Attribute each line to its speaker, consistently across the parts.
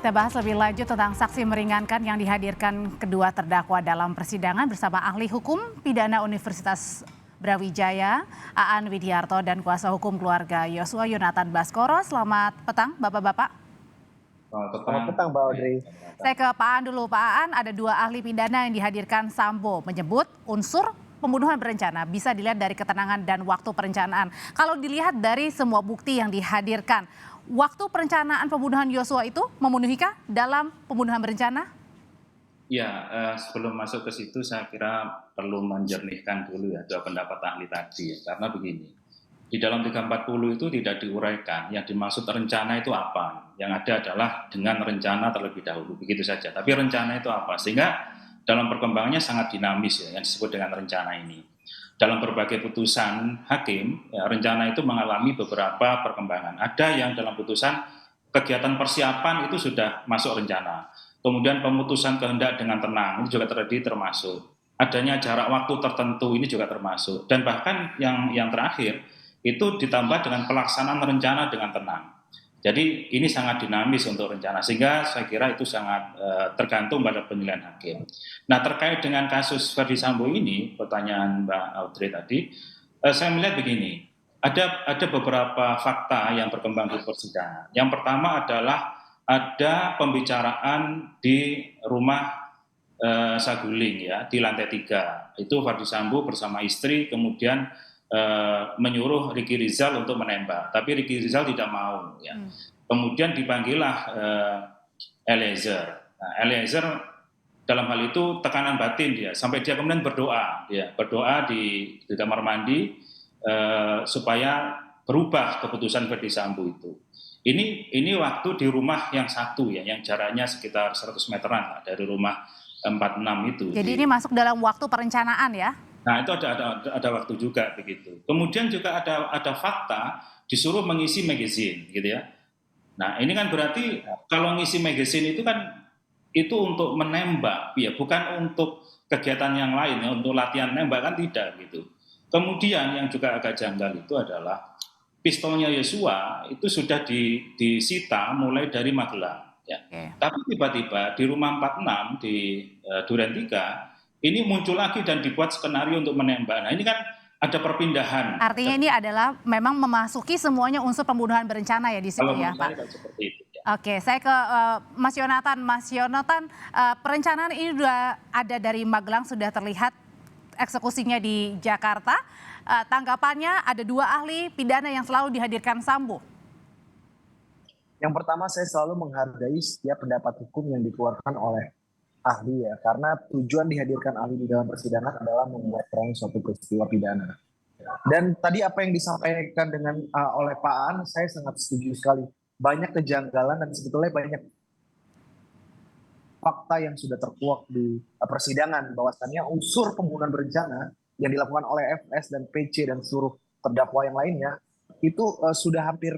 Speaker 1: Kita bahas lebih lanjut tentang saksi meringankan yang dihadirkan kedua terdakwa dalam persidangan bersama ahli hukum pidana Universitas Brawijaya, Aan Widiarto dan kuasa hukum keluarga Yosua Yonatan Baskoro. Selamat petang Bapak-Bapak.
Speaker 2: Selamat petang Mbak Audrey.
Speaker 1: Saya ke Pak Aan dulu. Pak Aan, ada dua ahli pidana yang dihadirkan Sambo menyebut unsur pembunuhan berencana bisa dilihat dari keterangan dan waktu perencanaan. Kalau dilihat dari semua bukti yang dihadirkan, waktu perencanaan pembunuhan Yosua itu memenuhikah dalam pembunuhan berencana?
Speaker 3: Ya, sebelum masuk ke situ saya kira perlu menjernihkan dulu ya dua pendapat ahli tadi ya. Karena begini, di dalam 340 itu tidak diuraikan yang dimaksud rencana itu apa. Yang ada adalah dengan rencana terlebih dahulu, begitu saja. Tapi rencana itu apa? Sehingga dalam perkembangannya sangat dinamis ya, yang disebut dengan rencana ini. Dalam berbagai putusan hakim, ya, rencana itu mengalami beberapa perkembangan. Ada yang dalam putusan kegiatan persiapan itu sudah masuk rencana. Kemudian pemutusan kehendak dengan tenang, ini juga termasuk. Adanya jarak waktu tertentu, ini juga termasuk. Dan bahkan yang terakhir, itu ditambah dengan pelaksanaan rencana dengan tenang. Jadi ini sangat dinamis untuk rencana, sehingga saya kira itu sangat tergantung pada penilaian hakim. Nah, terkait dengan kasus Ferdy Sambo ini, pertanyaan Mbak Audrey tadi, saya melihat begini, ada beberapa fakta yang berkembang di persidangan. Yang pertama adalah ada pembicaraan di rumah Saguling ya, di lantai 3. Itu Ferdy Sambo bersama istri kemudian menyuruh Ricky Rizal untuk menembak, tapi Ricky Rizal tidak mau ya. Kemudian dipanggillah Eliezer. Nah, Eliezer dalam hal itu tekanan batin dia, sampai dia kemudian berdoa di kamar mandi supaya berubah keputusan Ferdy Sambo itu. Ini waktu di rumah yang satu ya, yang jaraknya sekitar 100 meteran lah, dari rumah 46 itu.
Speaker 1: Jadi ini masuk dalam waktu perencanaan ya?
Speaker 3: Nah, itu ada waktu juga begitu. Kemudian juga ada fakta disuruh mengisi magazine gitu ya. Nah, ini kan berarti kalau ngisi magazine itu kan itu untuk menembak ya, bukan untuk kegiatan yang lain ya, untuk latihan nembak kan tidak gitu. Kemudian yang juga agak janggal itu adalah pistolnya Yosua itu sudah disita mulai dari Magelang ya. Tapi tiba-tiba di rumah 46 di Duren 3 ini muncul lagi dan dibuat skenario untuk menembak. Nah, ini kan ada perpindahan.
Speaker 1: Artinya ini adalah memang memasuki semuanya unsur pembunuhan berencana ya di situ ya, Pak?
Speaker 3: Seperti itu, ya.
Speaker 1: Oke, saya ke Mas Yonatan. Mas Yonatan, perencanaan ini sudah ada dari Magelang, sudah terlihat eksekusinya di Jakarta. Tanggapannya ada dua ahli pidana yang selalu dihadirkan Sambo.
Speaker 2: Yang pertama, saya selalu menghargai setiap pendapat hukum yang dikeluarkan oleh ahli ya, karena tujuan dihadirkan ahli di dalam persidangan adalah membuat terang suatu peristiwa pidana. Dan tadi apa yang disampaikan oleh Pak Aan, saya sangat setuju sekali. Banyak kejanggalan dan sebetulnya banyak fakta yang sudah terkuak di persidangan, bahwasannya unsur pembunuhan berencana yang dilakukan oleh FS dan PC dan seluruh terdakwa yang lainnya itu sudah hampir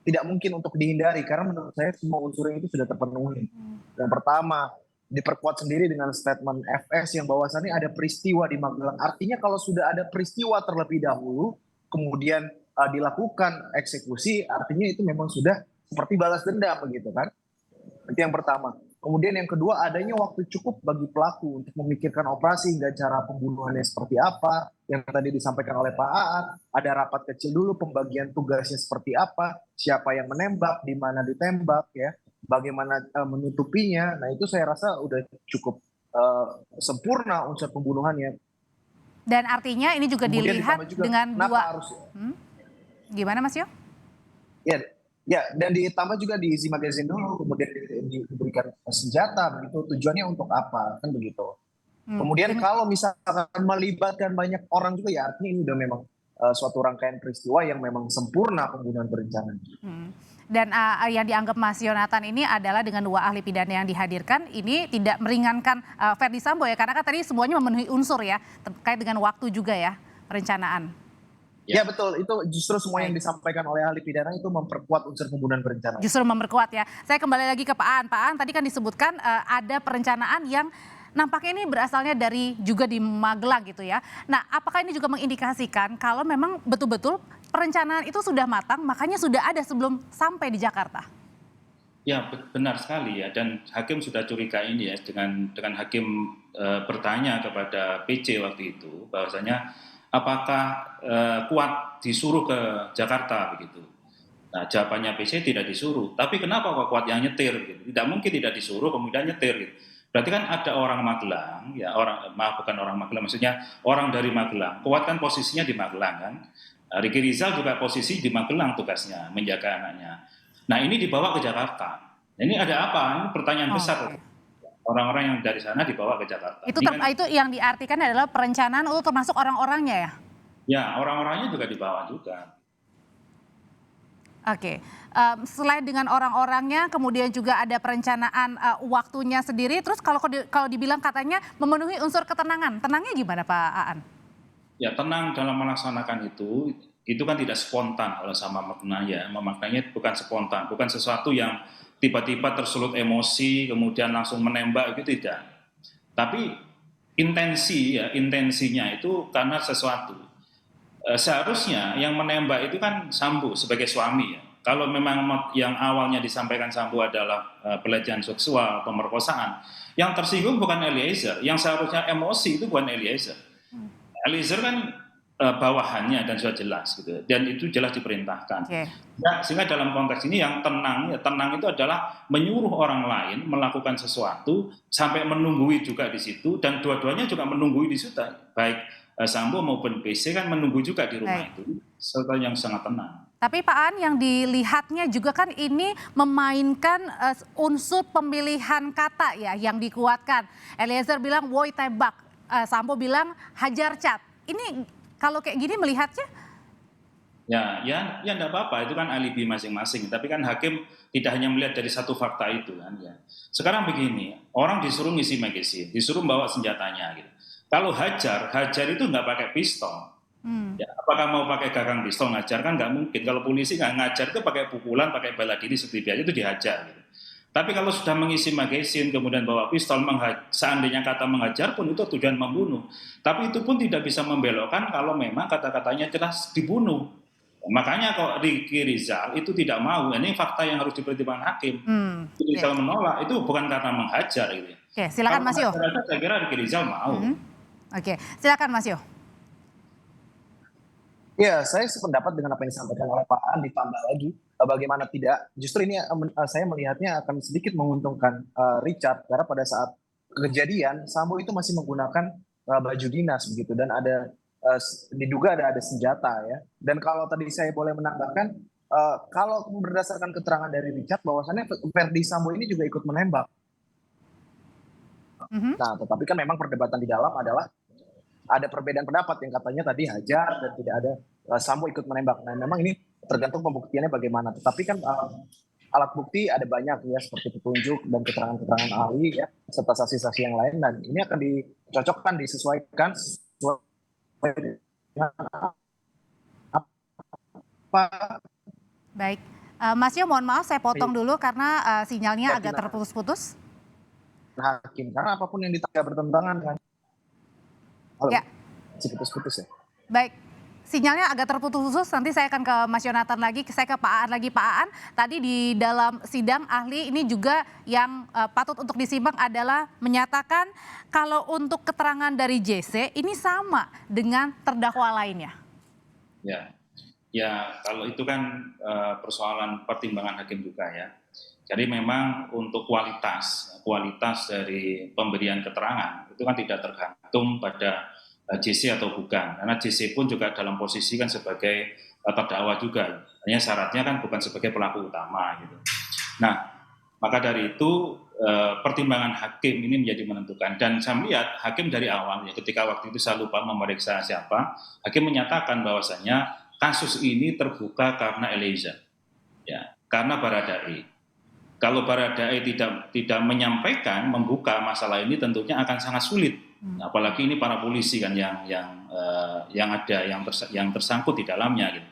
Speaker 2: tidak mungkin untuk dihindari, karena menurut saya semua unsurnya itu sudah terpenuhi. Yang pertama, diperkuat sendiri dengan statement FS yang bahwasannya ada peristiwa di Magelang. Artinya kalau sudah ada peristiwa terlebih dahulu, kemudian dilakukan eksekusi, artinya itu memang sudah seperti balas dendam begitu kan. Itu yang pertama. Kemudian yang kedua, adanya waktu cukup bagi pelaku untuk memikirkan operasi hingga cara pembunuhannya seperti apa, yang tadi disampaikan oleh Pak Aan. Ada rapat kecil dulu, pembagian tugasnya seperti apa, siapa yang menembak, di mana ditembak ya, bagaimana menutupinya. Nah, itu saya rasa udah cukup sempurna unsur pembunuhannya.
Speaker 1: Dan artinya ini juga
Speaker 2: kemudian
Speaker 1: dilihat
Speaker 2: juga,
Speaker 1: dengan dua
Speaker 2: harus,
Speaker 1: gimana Mas Yo?
Speaker 2: Ya, dan ditambah juga diisi magazine dulu, kemudian diberikan senjata, begitu. Tujuannya untuk apa, kan begitu. Kemudian kalau misalkan melibatkan banyak orang juga, ya artinya ini udah memang suatu rangkaian peristiwa yang memang sempurna pembunuhan berencana.
Speaker 1: Dan yang dianggap Mas Yonatan ini adalah dengan dua ahli pidana yang dihadirkan, ini tidak meringankan Ferdy Sambo ya, karena kan tadi semuanya memenuhi unsur ya, terkait dengan waktu juga ya, perencanaan.
Speaker 2: Ya betul, itu justru semua yang disampaikan oleh ahli pidana itu memperkuat unsur pembunuhan berencana.
Speaker 1: Justru memperkuat ya. Saya kembali lagi ke Pak Aan. Pak Aan, tadi kan disebutkan ada perencanaan yang nampaknya ini berasalnya juga di Magelang gitu ya. Nah, apakah ini juga mengindikasikan kalau memang betul-betul perencanaan itu sudah matang, makanya sudah ada sebelum sampai di Jakarta?
Speaker 3: Ya, benar sekali ya, dan hakim sudah curiga ini ya dengan hakim bertanya kepada PC waktu itu bahwasanya apakah Kuat disuruh ke Jakarta begitu. Nah, jawabannya PC tidak disuruh. Tapi kenapa kok Kuat yang nyetir gitu? Tidak mungkin tidak disuruh kemudian nyetir gitu. Berarti kan ada orang Magelang, ya bukan orang Magelang, maksudnya orang dari Magelang. Kuat kan posisinya di Magelang kan. Nah, Ricky Rizal juga posisi di Magelang tugasnya menjaga anaknya. Nah, ini dibawa ke Jakarta. Nah, ini ada apa? Ini pertanyaan besar.
Speaker 1: Oke.
Speaker 3: Orang-orang yang dari sana dibawa ke Jakarta.
Speaker 1: Itu
Speaker 3: Ini kan,
Speaker 1: itu yang diartikan adalah perencanaan untuk termasuk orang-orangnya ya?
Speaker 3: ya orang-orangnya juga dibawa juga.
Speaker 1: Oke, selain dengan orang-orangnya, kemudian juga ada perencanaan waktunya sendiri. Terus kalau dibilang katanya memenuhi unsur ketenangan, tenangnya gimana Pak Aan?
Speaker 3: Ya tenang dalam melaksanakan itu kan tidak spontan kalau sama maknanya. Memaknanya bukan spontan, bukan sesuatu yang tiba-tiba tersulut emosi kemudian langsung menembak, itu tidak. Tapi intensinya itu karena sesuatu. Seharusnya yang menembak itu kan Sambo sebagai suami ya. Kalau memang yang awalnya disampaikan Sambo adalah pelecehan seksual, pemerkosaan, yang tersinggung bukan Eliezer, yang seharusnya emosi itu bukan Eliezer. Eliezer kan bawahannya dan sudah jelas gitu, dan itu jelas diperintahkan.
Speaker 1: Okay.
Speaker 3: Ya, sehingga dalam konteks ini yang tenang itu adalah menyuruh orang lain melakukan sesuatu sampai menunggui juga di situ, dan dua-duanya juga menunggui di situ, baik Sambo maupun PC kan menunggu juga di rumah itu, serta yang sangat tenang.
Speaker 1: Tapi Pak Aan, yang dilihatnya juga kan ini memainkan unsur pemilihan kata ya yang dikuatkan. Eliezer bilang woi tebak, Sambo bilang hajar cat. Ini kalau kayak gini melihatnya?
Speaker 3: Ya enggak apa-apa, itu kan alibi masing-masing. Tapi kan hakim tidak hanya melihat dari satu fakta itu kan ya. Sekarang begini, orang disuruh ngisi magazine, disuruh bawa senjatanya gitu. Kalau hajar itu nggak pakai pistol. Ya, apakah mau pakai gagang pistol ngajar kan nggak mungkin. Kalau polisi nggak ngajar itu pakai pukulan, pakai bela diri seperti biasa itu dihajar. Gitu. Tapi kalau sudah mengisi magazine kemudian bawa pistol, seandainya kata mengajar pun itu tujuan membunuh. Tapi itu pun tidak bisa membelokkan kalau memang kata-katanya jelas dibunuh. Makanya kok Ricky Rizal itu tidak mau. Ini fakta yang harus dipertimbangkan hakim. Ricky Rizal menolak itu bukan karena menghajar. Gitu.
Speaker 1: Oke, silakan Mas Yo.
Speaker 3: Saya kira Ricky Rizal mau.
Speaker 1: Oke, silakan Mas Yo.
Speaker 2: Ya, saya sependapat dengan apa yang disampaikan oleh Pak Aan, ditambah lagi bagaimana tidak. Justru ini saya melihatnya akan sedikit menguntungkan Richard, karena pada saat kejadian Sambo itu masih menggunakan baju dinas begitu, dan ada diduga ada senjata ya. Dan kalau tadi saya boleh menambahkan, kalau berdasarkan keterangan dari Richard bahwasannya Verdi Sambo ini juga ikut menembak. Nah, tetapi kan memang perdebatan di dalam adalah ada perbedaan pendapat yang katanya tadi hajar dan tidak ada Sambo ikut menembak. Nah, memang ini tergantung pembuktiannya bagaimana. Tetapi kan alat bukti ada banyak ya, seperti petunjuk dan keterangan-keterangan ahli ya, serta saksi-saksi yang lain, dan ini akan dicocokkan, disesuaikan apa.
Speaker 1: Baik, Mas Yo, mohon maaf saya potong dulu karena sinyalnya agak terputus-putus.
Speaker 2: Hakim, karena apapun yang ditanya bertentangan kan. Halo,
Speaker 1: ya.
Speaker 2: Masih putus-putus ya?
Speaker 1: Baik, sinyalnya agak terputus-putus, nanti saya akan ke Mas Yonatan lagi, saya ke Pak Aan lagi. Pak Aan, tadi di dalam sidang ahli ini juga yang patut untuk disimak adalah menyatakan kalau untuk keterangan dari JC ini sama dengan terdakwa lainnya.
Speaker 3: Ya kalau itu kan persoalan pertimbangan hakim juga ya. Jadi memang untuk kualitas dari pemberian keterangan itu kan tidak tergantung pada JC atau bukan, karena JC pun juga dalam posisi kan sebagai terdakwa juga, hanya syaratnya kan bukan sebagai pelaku utama gitu. Nah, maka dari itu pertimbangan hakim ini menjadi menentukan, dan saya melihat hakim dari awal ya, ketika waktu itu saya lupa memeriksa siapa, hakim menyatakan bahwasanya kasus ini terbuka karena Eliezer, ya, karena Baradae. Kalau Baradae tidak menyampaikan, membuka masalah ini tentunya akan sangat sulit. Apalagi ini para polisi kan yang ada yang tersangkut di dalamnya gitu.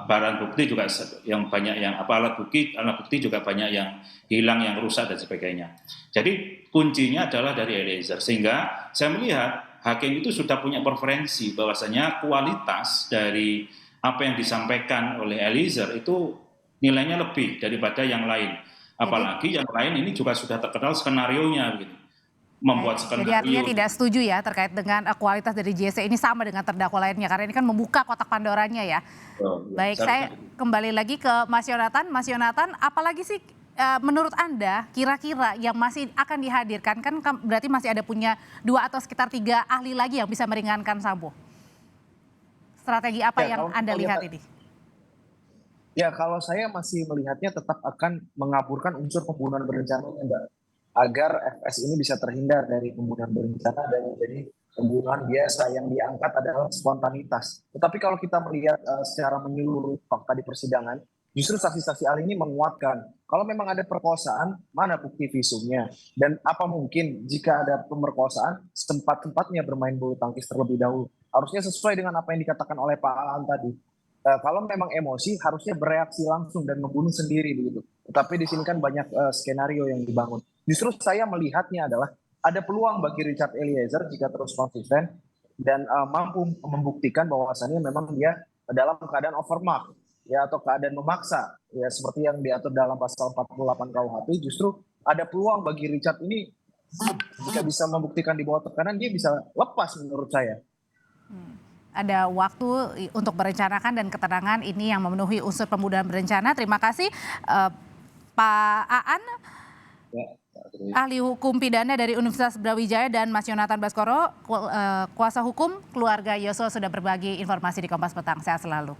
Speaker 3: Barang bukti juga yang banyak yang alat bukti juga banyak yang hilang, yang rusak dan sebagainya. Jadi kuncinya adalah dari Eliezer, sehingga saya melihat hakim itu sudah punya preferensi bahwasanya kualitas dari apa yang disampaikan oleh Eliezer itu nilainya lebih daripada yang lain. Apalagi yang lain ini juga sudah terkenal skenarionya begitu. Membuat
Speaker 1: Jadi
Speaker 3: skenario.
Speaker 1: artinya tidak setuju ya terkait dengan kualitas dari JC ini sama dengan terdakwa lainnya karena ini kan membuka kotak Pandoranya ya. Baik, saya kembali lagi ke Mas Yonatan. Mas Yonatan, apalagi sih menurut Anda kira-kira yang masih akan dihadirkan, kan berarti masih ada punya 2 atau sekitar 3 ahli lagi yang bisa meringankan Sambo. Strategi apa
Speaker 2: Ya,
Speaker 1: yang
Speaker 2: kalau
Speaker 1: Anda
Speaker 2: kita
Speaker 1: lihat
Speaker 2: lihat-
Speaker 1: ini?
Speaker 2: Ya, kalau saya masih melihatnya tetap akan mengaburkan unsur pembunuhan berencana, Mbak. Agar FS ini bisa terhindar dari pembunuhan berencana dan menjadi pembunuhan biasa yang diangkat adalah spontanitas. Tetapi kalau kita melihat secara menyeluruh fakta di persidangan, justru saksi-saksi ahli ini menguatkan kalau memang ada perkosaan, mana bukti visumnya, dan apa mungkin jika ada pemerkosaan sempat-sempatnya bermain bulu tangkis terlebih dahulu. Harusnya sesuai dengan apa yang dikatakan oleh Pak Aan tadi. Kalau memang emosi harusnya bereaksi langsung dan membunuh sendiri begitu. Tetapi di sini kan banyak skenario yang dibangun. Justru saya melihatnya adalah ada peluang bagi Richard Eliezer jika terus konsisten dan mampu membuktikan bahwasannya memang dia dalam keadaan overmark ya atau keadaan memaksa ya seperti yang diatur dalam pasal 48 KUHP. Justru ada peluang bagi Richard ini jika bisa membuktikan di bawah tekanan dia bisa lepas menurut saya.
Speaker 1: Ada waktu untuk merencanakan dan ketenangan ini yang memenuhi unsur pembunuhan berencana. Terima kasih Pak Aan, ahli hukum pidana dari Universitas Brawijaya, dan Mas Yonatan Baskoro, kuasa hukum keluarga Yosua, sudah berbagi informasi di Kompas Petang. Sehat selalu.